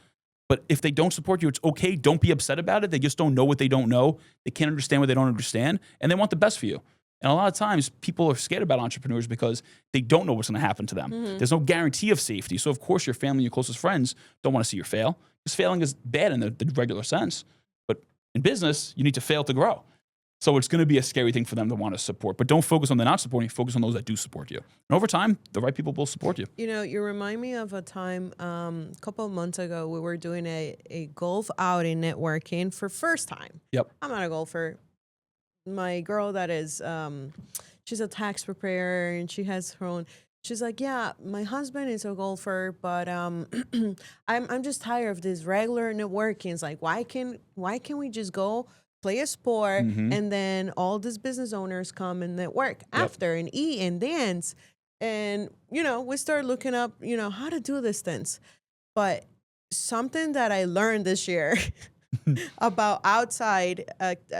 But if they don't support you, it's okay. Don't be upset about it. They just don't know what they don't know. They can't understand what they don't understand. And they want the best for you. And a lot of times people are scared about entrepreneurs because they don't know what's going to happen to them. There's no guarantee of safety. So of course your family and your closest friends don't want to see you fail, because failing is bad in the regular sense. But in business, you need to fail to grow. So it's going to be a scary thing for them to want to support. But don't focus on the not supporting, focus on those that do support you. And over time, the right people will support you. You know, you remind me of a time a couple of months ago, we were doing a golf outing networking for first time. Yep. I'm not a golfer. My girl that is, she's a tax preparer and she has her own. She's like, yeah, my husband is a golfer, but I'm just tired of this regular networking. It's like, why can we just go play a sport and then all these business owners come and network after and eat and dance, and you know, we start looking up, you know, how to do these things. But something that I learned this year about outside,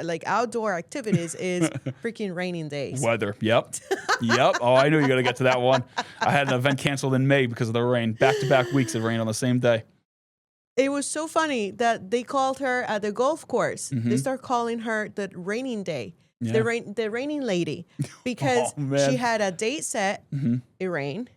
like outdoor activities is freaking raining days. Weather. Yep. Yep. Oh, I knew you were going to get to that one. I had an event canceled in May because of the rain. Back-to-back weeks of rain on the same day. It was so funny that they called her at the golf course. They start calling her the raining day, Yeah. the raining lady, because Oh, man. she had a date set. It rained.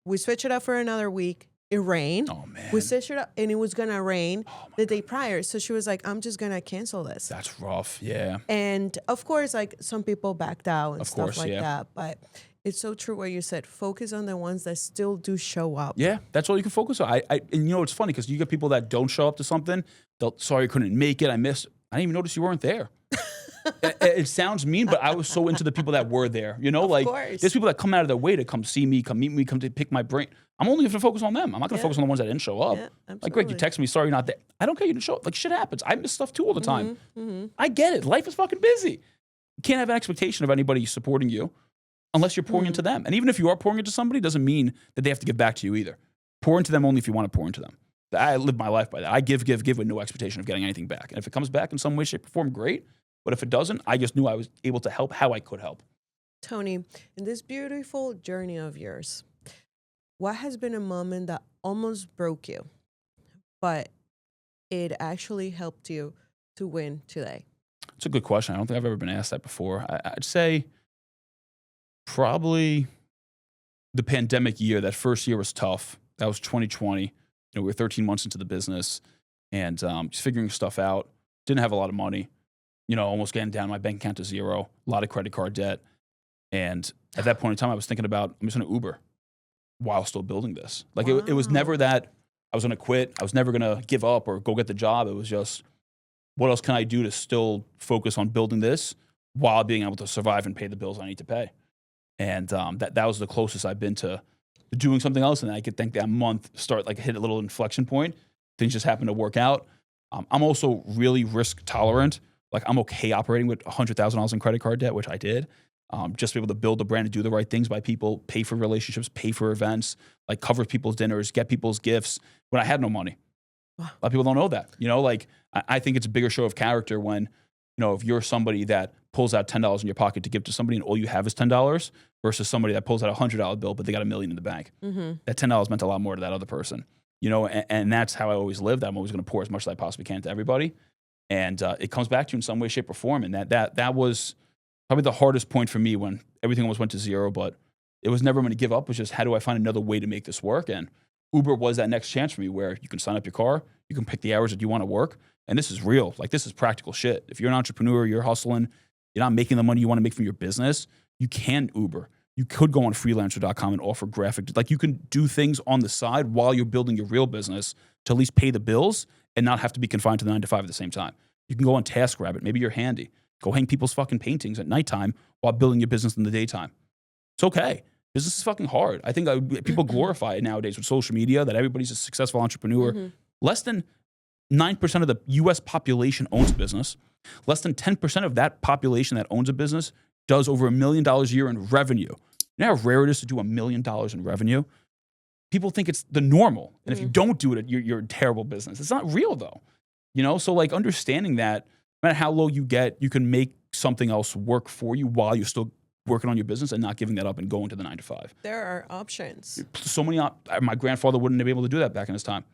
We switched it up for another week. It rained. Oh, man. We switched it up, and it was gonna rain the day prior. So she was like, "I'm just gonna cancel this." That's rough. Yeah. And of course, like some people backed out and Of stuff course, like yeah. that. But it's so true what you said. Focus on the ones that still do show up. Yeah, that's all you can focus on. And you know, it's funny because you get people that don't show up to something. Sorry, I couldn't make it. I missed. I didn't even notice you weren't there. It sounds mean, but I was so into the people that were there. You know, like course. there's people that come out of their way to come see me, come meet me, come to pick my brain. I'm only going to focus on them. I'm not going to focus on the ones that didn't show up. Yeah, Like, Greg, you absolutely. text me, sorry you're not there. I don't care you didn't show up. Like, shit happens. I miss stuff too all the time. I get it. Life is fucking busy. You can't have an expectation of anybody supporting you unless you're pouring into them. And even if you are pouring into somebody, doesn't mean that they have to give back to you either. Pour into them only if you want to pour into them. I live my life by that. I give with no expectation of getting anything back. And if it comes back in some way, shape, or form, great. But if it doesn't, I just knew I was able to help how I could help. Tony, in this beautiful journey of yours, what has been a moment that almost broke you, but it actually helped you to win today? It's a good question. I don't think I've ever been asked that before. I'd say probably the pandemic year. That first year was tough. That was 2020. You know, we were 13 months into the business and just figuring stuff out. Didn't have a lot of money. You know, almost getting down my bank account to zero. A lot of credit card debt. And at that point in time, I was thinking about, I'm just going to Uber while still building this. Like it was never that I was going to quit. I was never going to give up or go get the job. It was just, what else can I do to still focus on building this while being able to survive and pay the bills I need to pay? And that was the closest I've been to doing something else. And I could think that month hit a little inflection point. Things just happened to work out. I'm also really risk tolerant. Like I'm okay operating with $100,000 in credit card debt, which I did. Just to be able to build a brand and do the right things by people, pay for relationships, pay for events, like cover people's dinners, get people's gifts when I had no money. A lot of people don't know that. You know, like I think it's a bigger show of character when, you know, if you're somebody that pulls out $10 in your pocket to give to somebody and all you have is $10 versus somebody that pulls out a $100 bill, but they got $1 million in the bank. That $10 meant a lot more to that other person. You know, and that's how I always lived. I'm always going to pour as much as I possibly can to everybody. And it comes back to you in some way, shape, or form. And that was probably the hardest point for me when everything almost went to zero, but it was never going to give up. It was just, how do I find another way to make this work? And Uber was that next chance for me where you can sign up your car, you can pick the hours that you want to work. And this is real. Like this is practical shit. If you're an entrepreneur, you're hustling, you're not making the money you want to make from your business, you can Uber. You could go on freelancer.com and offer like you can do things on the side while you're building your real business to at least pay the bills and not have to be confined to the 9 to 5 at the same time. You can go on TaskRabbit. Maybe you're handy. Go hang people's fucking paintings at nighttime while building your business in the daytime. It's okay. Business is fucking hard. I think people glorify it nowadays with social media that everybody's a successful entrepreneur. Less than 9% of the US population owns a business. Less than 10% of that population that owns a business does over $1 million a year in revenue. You know how rare it is to do $1 million in revenue? People think it's the normal. And if you don't do it, you're a terrible business. It's not real though. You know, so like understanding that no matter how low you get, you can make something else work for you while you're still working on your business and not giving that up and going to the 9 to 5. There are options. So many, my grandfather wouldn't have been able to do that back in his time.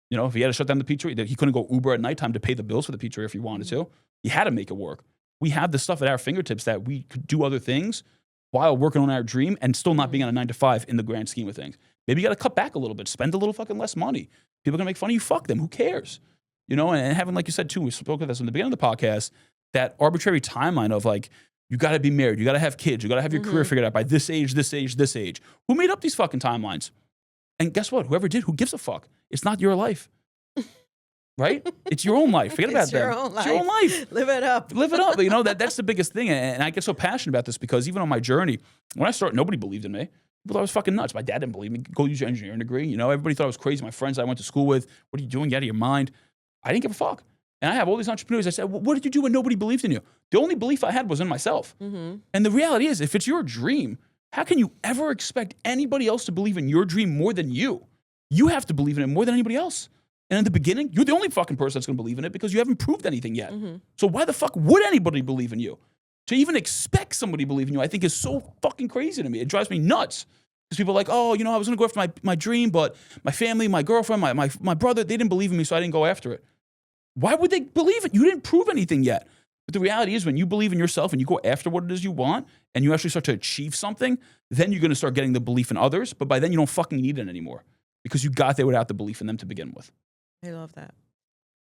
You know, if he had to shut down the pizzeria, he couldn't go Uber at nighttime to pay the bills for the pizzeria if he wanted to. He had to make it work. We have the stuff at our fingertips that we could do other things while working on our dream and still not being on a 9 to 5 in the grand scheme of things. Maybe you got to cut back a little bit, spend a little fucking less money. People are going to make fun of you. Fuck them. Who cares? You know, and having, like you said too, we spoke of this in the beginning of the podcast, that arbitrary timeline of like, you got to be married, you got to have kids, you got to have your career figured out by this age, this age, this age. Who made up these fucking timelines? And guess what? Whoever did, who gives a fuck? It's not your life. Right? It's your own life. Forget about that. It's your own life. Live it up. Live it up. You know, that's the biggest thing. And I get so passionate about this because even on my journey, when I started, nobody believed in me. People thought I was fucking nuts. My dad didn't believe me. Go use your engineering degree. You know, everybody thought I was crazy. My friends I went to school with, what are you doing? You out of your mind? I didn't give a fuck. And I have all these entrepreneurs. I said, well, what did you do when nobody believed in you? The only belief I had was in myself. And the reality is, if it's your dream, how can you ever expect anybody else to believe in your dream more than you? You have to believe in it more than anybody else. And in the beginning, you're the only fucking person that's going to believe in it because you haven't proved anything yet. So why the fuck would anybody believe in you? To even expect somebody to believe in you, I think is so fucking crazy to me. It drives me nuts. Because people are like, oh, I was going to go after my dream, but my family, my girlfriend, my brother, they didn't believe in me, so I didn't go after it. Why would they believe it? You didn't prove anything yet. But the reality is when you believe in yourself and you go after what it is you want and you actually start to achieve something, then you're going to start getting the belief in others. But by then you don't fucking need it anymore because you got there without the belief in them to begin with. I love that.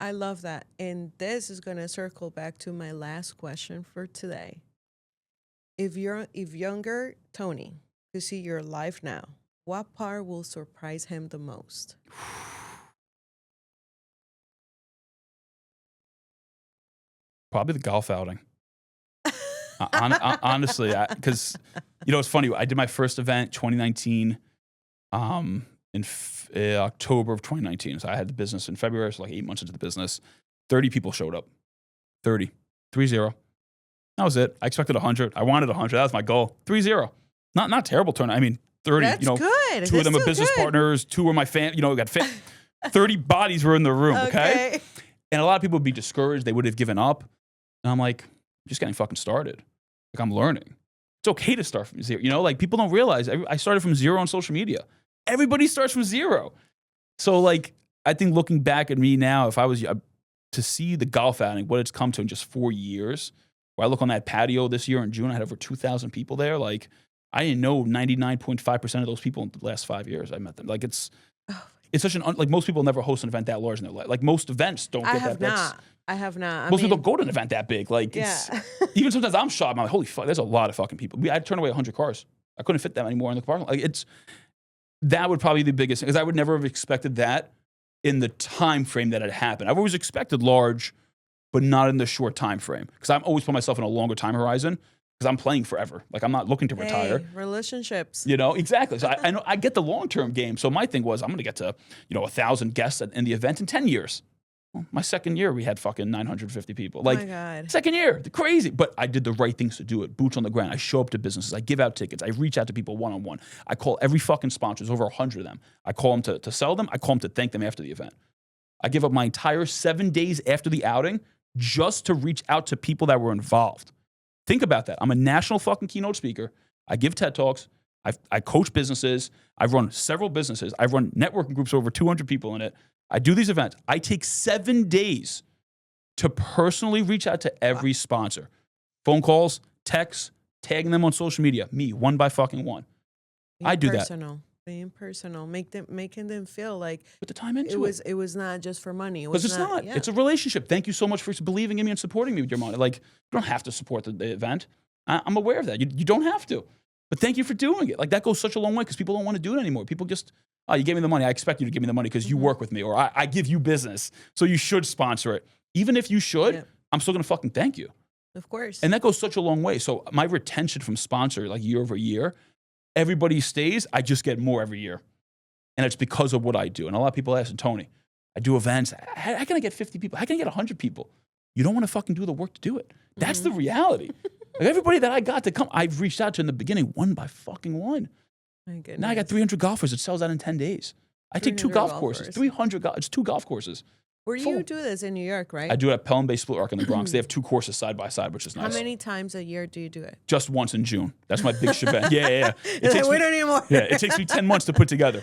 I love that. And this is going to circle back to my last question for today. If younger Tony could see your life now, what part will surprise him the most? Probably the golf outing. Honestly, because it's funny. I did my first event 2019 in October of 2019. So I had the business in February, so like 8 months into the business. 30 people showed up. 30. 3-0. That was it. I expected 100. I wanted 100. That was my goal. 3-0. Not terrible turnout. I mean, 30. That's good. Two of them are business partners. 2 were my we got 30 bodies were in the room, okay? And a lot of people would be discouraged. They would have given up. And I'm like, I'm just getting fucking started. Like, I'm learning. It's okay to start from zero. Like, people don't realize I started from zero on social media. Everybody starts from zero. So, like, I think looking back at me now, if I was to see the golf outing, what it's come to in just 4 years, where I look on that patio this year in June, I had over 2,000 people there. Like, I didn't know 99.5% of those people in the last 5 years I met them. Like, it's such like, most people never host an event that large in their life. Like, most events don't get that big. I have not. Most people don't go to an event that big. Like, even sometimes I'm shocked. I'm like, holy fuck, there's a lot of fucking people. I had to turn away 100 cars. I couldn't fit them anymore in the parking lot. Like, that would probably be the biggest thing, because I would never have expected that in the time frame that it happened. I've always expected large, but not in the short time frame, because I'm always put myself in a longer time horizon, because I'm playing forever. Like, I'm not looking to retire. Relationships. Exactly. So I know I get the long-term game. So my thing was, I'm going to get to, 1,000 guests in the event in 10 years. Well, my second year, we had fucking 950 people. Like, oh my God. Second year, crazy. But I did the right things to do it. Boots on the ground. I show up to businesses. I give out tickets. I reach out to people one-on-one. I call every fucking sponsor. There's over 100 of them. I call them to sell them. I call them to thank them after the event. I give up my entire 7 days after the outing just to reach out to people that were involved. Think about that. I'm a national fucking keynote speaker. I give TED Talks. I coach businesses. I've run several businesses. I've run networking groups with over 200 people in it. I do these events. I take 7 days to personally reach out to every sponsor. Phone calls, texts, tagging them on social media. Me, one by fucking one. I do that. Being personal, making them feel like put the time into it. It was not just for money. Because it's not. Yeah. It's a relationship. Thank you so much for believing in me and supporting me with your money. Like, you don't have to support the event. I'm aware of that. You don't have to. But thank you for doing it. Like, that goes such a long way, because people don't want to do it anymore. People just, oh, you gave me the money. I expect you to give me the money because you work with me, or I give you business, so you should sponsor it. Even if you should, I'm still going to fucking thank you. Of course. And that goes such a long way. So my retention from sponsor, like, year over year, everybody stays. I just get more every year. And it's because of what I do. And a lot of people ask, Tony, I do events. How can I get 50 people? How can I get 100 people? You don't want to fucking do the work to do it. That's the reality. Like, everybody that I got to come, I've reached out to in the beginning, one by fucking one. My goodness. Now I got 300 golfers. It sells out in 10 days. I take 2 golf courses. 300 it's 2 golf courses. Where you do this in New York, right? I do it at Pelham Bay Split Arc in the Bronx. They have 2 courses side by side, which is nice. How many times a year do you do it? Just once in June. That's my big shebang. Yeah. We don't need more. Yeah, it takes me 10 months to put together.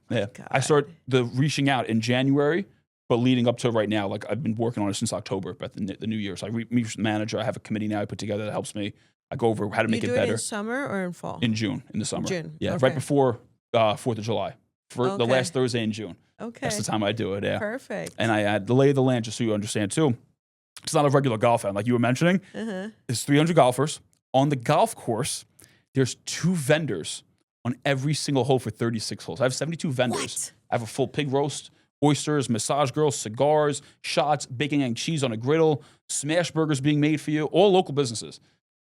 Yeah, God. I start the reaching out in January, but leading up to right now, like, I've been working on it since October, but the new year. So I meet with the manager. I have a committee now I put together that helps me. I go over how to make it better. You do it in summer or in fall? In June, in the summer. June. Yeah, okay. Right before 4th of July. For the last Thursday in June. Okay. That's the time I do it, yeah. Perfect. And I add the lay of the land, just so you understand too. It's not a regular golf outing, like you were mentioning. There's 300 golfers. On the golf course, there's 2 vendors on every single hole for 36 holes. I have 72 vendors. What? I have a full pig roast, oysters, massage girls, cigars, shots, bacon and cheese on a griddle, smash burgers being made for you, all local businesses,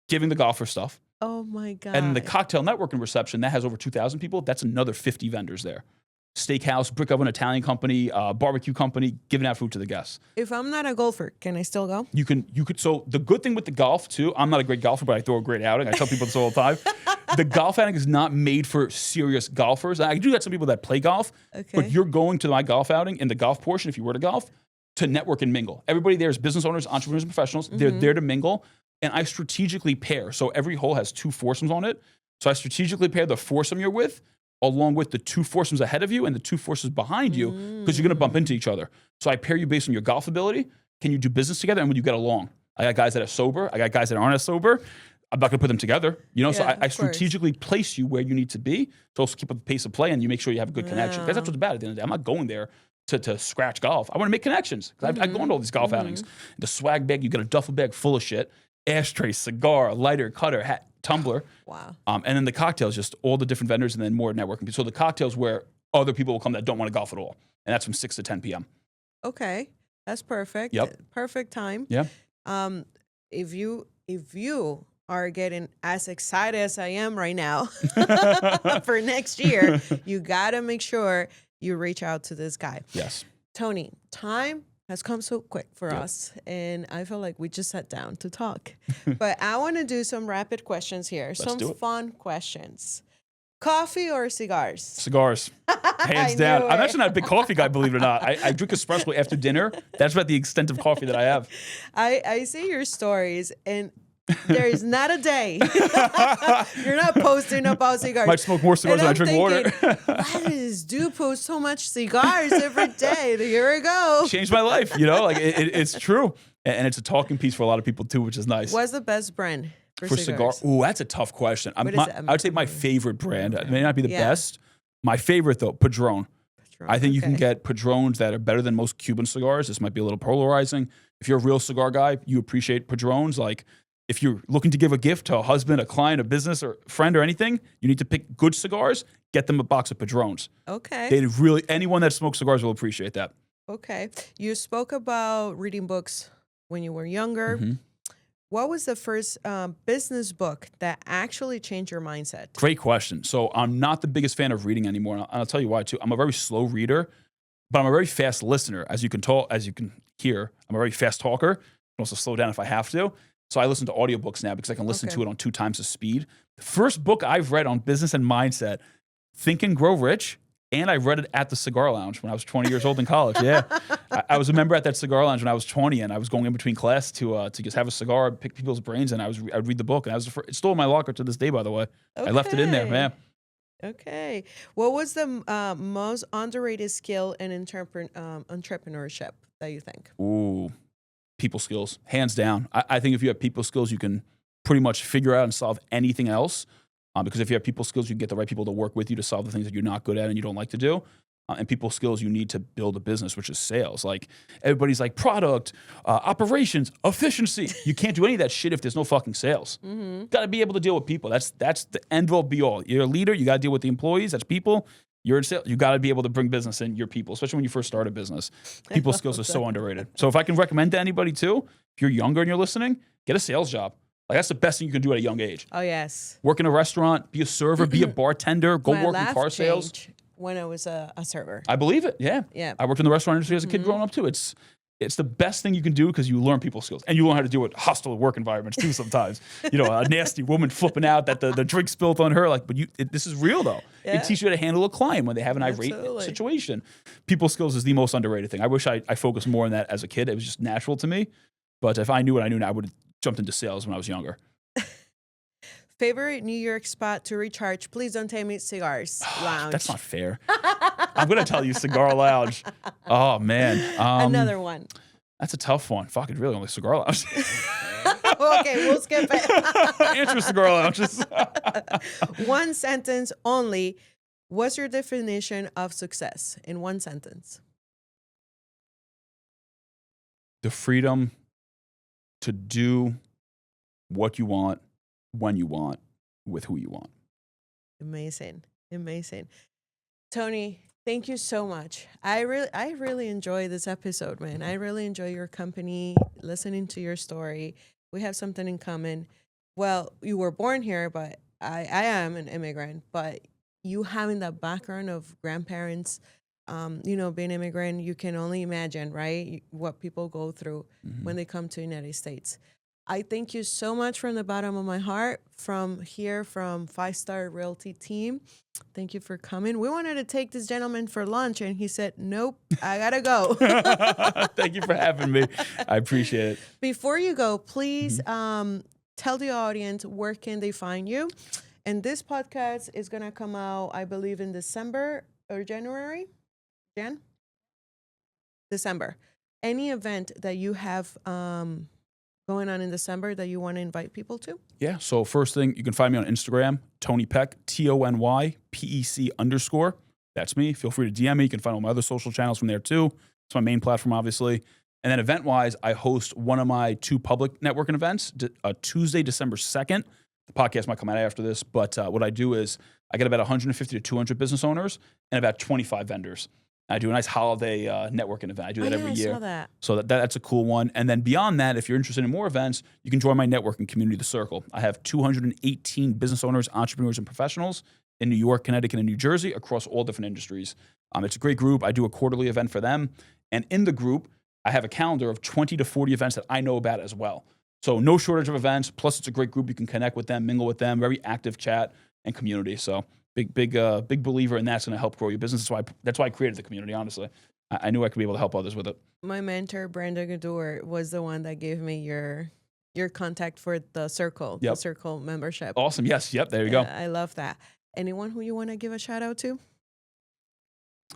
giving the golfer stuff. Oh my God. And the cocktail networking reception, that has over 2,000 people. That's another 50 vendors there. steakhouse, brick oven Italian company, barbecue company, giving out food to the guests. If I'm not a golfer, can I still go? You could. So the good thing with the golf too, I'm not a great golfer, but I throw a great outing. I tell people this all the time. The golf outing is not made for serious golfers. I do got some people that play golf, but you're going to my golf outing in the golf portion, if you were to golf, to network and mingle. Everybody there is business owners, entrepreneurs, and professionals. They're there to mingle. And I strategically pair. So every hole has 2 foursomes on it. So I strategically pair the foursome you're with along with the 2 foursomes ahead of you and the 2 foursomes behind you, because you're going to bump into each other. So I pair you based on your golf ability. Can you do business together? And when you get along, I got guys that are sober. I got guys that aren't as sober. I'm not going to put them together, so I strategically place you where you need to be to also keep up the pace of play, and you make sure you have a good connection. Because that's what's bad at the end of the day. I'm not going there to scratch golf. I want to make connections. Because I go into all these golf outings. The swag bag, you got a duffel bag full of shit. Ashtray, cigar, lighter, cutter, hat, tumbler. Wow. And then the cocktails, just all the different vendors, and then more networking. So the cocktails where other people will come that don't want to golf at all. And that's from 6 to 10 p.m. Okay. That's perfect. Yep. Perfect time. Yeah. If you are getting as excited as I am right now for next year, you got to make sure you reach out to this guy. Yes. Tony, time has come so quick for us, and I feel like we just sat down to talk. But I want to do some rapid questions here, some fun questions. Coffee or cigars? Cigars. Hands down. I'm actually not a big coffee guy, believe it or not. I drink espresso after dinner. That's about the extent of coffee that I have. I see your stories, and there is not a day you're not posting about cigars. Might smoke more cigars than I drink water. Why does this dude post so much cigars every day? Here we go. Changed my life, like it's true. And it's a talking piece for a lot of people too, which is nice. What's the best brand for cigar? Ooh, that's a tough question. I would say my favorite brand. It may not be the best. My favorite though, Padron. I think you can get Padrones that are better than most Cuban cigars. This might be a little polarizing. If you're a real cigar guy, you appreciate Padrones. Like, if you're looking to give a gift to a husband, a client, a business, or friend, or anything, you need to pick good cigars. Get them a box of Padrones. Okay. Anyone that smokes cigars will appreciate that. Okay. You spoke about reading books when you were younger. What was the first business book that actually changed your mindset? Great question. So I'm not the biggest fan of reading anymore, and I'll tell you why too. I'm a very slow reader, but I'm a very fast listener. As you can hear, I'm a very fast talker. I can also slow down if I have to. So I listen to audiobooks now because I can listen to it on 2 times the speed. The first book I've read on business and mindset, Think and Grow Rich, and I read it at the Cigar Lounge when I was 20 years old in college. Yeah, I was a member at that Cigar Lounge when I was 20, and I was going in between class to just have a cigar, pick people's brains, and I'd read the book. And it's still in my locker to this day, by the way. I left it in there, man. Okay. What was the most underrated skill in entrepreneurship that you think? Ooh. People skills, hands down. I think if you have people skills, you can pretty much figure out and solve anything else. Because if you have people skills, you can get the right people to work with you to solve the things that you're not good at and you don't like to do. And people skills you need to build a business, which is sales. Like, everybody's like product, operations, efficiency. You can't do any of that shit if there's no fucking sales. Got to be able to deal with people. That's the end all be all. You're a leader. You got to deal with the employees. That's people. You're in sales. You got to be able to bring business in your people, especially when you first start a business. People skills are so underrated. So if I can recommend to anybody too, if you're younger and you're listening, get a sales job. Like, that's the best thing you can do at a young age. Oh, yes. Work in a restaurant, be a server, be a bartender, go work in car sales. When I was a server. I believe it. Yeah. Yeah. I worked in the restaurant industry as a kid growing up too. It's the best thing you can do because you learn people skills and you learn how to deal with hostile work environments too sometimes. A nasty woman flipping out that the drink spilled on her. Like, but this is real though. Yeah. It teaches you how to handle a client when they have an irate situation. People skills is the most underrated thing. I wish I focused more on that as a kid. It was just natural to me. But if I knew what I knew now, I would have jumped into sales when I was younger. Favorite New York spot to recharge? Please don't tell me Cigars Lounge. That's not fair. I'm going to tell you Cigar Lounge. Oh, man. Another one. That's a tough one. Fuck, it really only Cigar Lounge. Okay, we'll skip it. Answer Cigar Lounges. One sentence only. What's your definition of success in one sentence? The freedom to do what you want, when you want, with who you want. Amazing. Tony, thank you so much. I really enjoy this episode, man. I really enjoy your company, listening to your story. We have something in common. Well, you were born here, but I am an immigrant, but you having that background of grandparents, being immigrant, you can only imagine, right, what people go through when they come to the United States. I thank you so much from the bottom of my heart, from 5 Star Realty team. Thank you for coming. We wanted to take this gentleman for lunch, and he said, "Nope, I gotta go." Thank you for having me. I appreciate it. Before you go, please tell the audience where can they find you. And this podcast is gonna come out, I believe, in December or January. December. Any event that you have going on in December that you want to invite people to? Yeah. So first thing, you can find me on Instagram, Tony Peck, TonyPEC_. That's me. Feel free to DM me. You can find all my other social channels from there too. It's my main platform, obviously. And then event-wise, I host one of my 2 public networking events, Tuesday, December 2nd. The podcast might come out after this, but what I do is I get about 150 to 200 business owners and about 25 vendors. I do a nice holiday networking event. I do that every year. I saw that. So that's a cool one. And then beyond that, if you're interested in more events, you can join my networking community, The Circle. I have 218 business owners, entrepreneurs, and professionals in New York, Connecticut, and New Jersey across all different industries. It's a great group. I do a quarterly event for them. And in the group, I have a calendar of 20 to 40 events that I know about as well. So no shortage of events. Plus, it's a great group. You can connect with them, mingle with them, very active chat and community. So big believer in that's going to help grow your business. That's why I created the community, honestly. I knew I could be able to help others with it. My mentor, Brenda Gador, was the one that gave me your contact for the Circle, the Circle membership. Awesome. Yes. Yep. There you go. I love that. Anyone who you want to give a shout out to?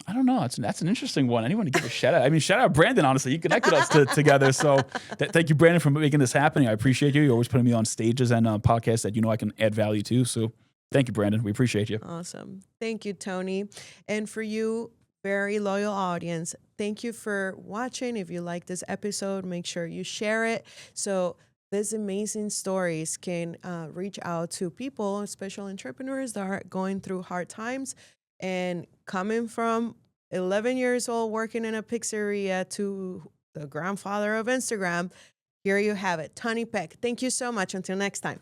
I don't know. That's an interesting one. Anyone to give a shout out? I mean, shout out Brandon, honestly. He connected us together. So thank you, Brandon, for making this happen. I appreciate you. You're always putting me on stages and podcasts that I can add value to. So thank you, Brandon. We appreciate you. Awesome. Thank you, Tony. And for you, very loyal audience, thank you for watching. If you like this episode, make sure you share it so these amazing stories can reach out to people, especially entrepreneurs that are going through hard times. And coming from 11 years old working in a pizzeria to the grandfather of Instagram, here you have it. Tony Peck, thank you so much. Until next time.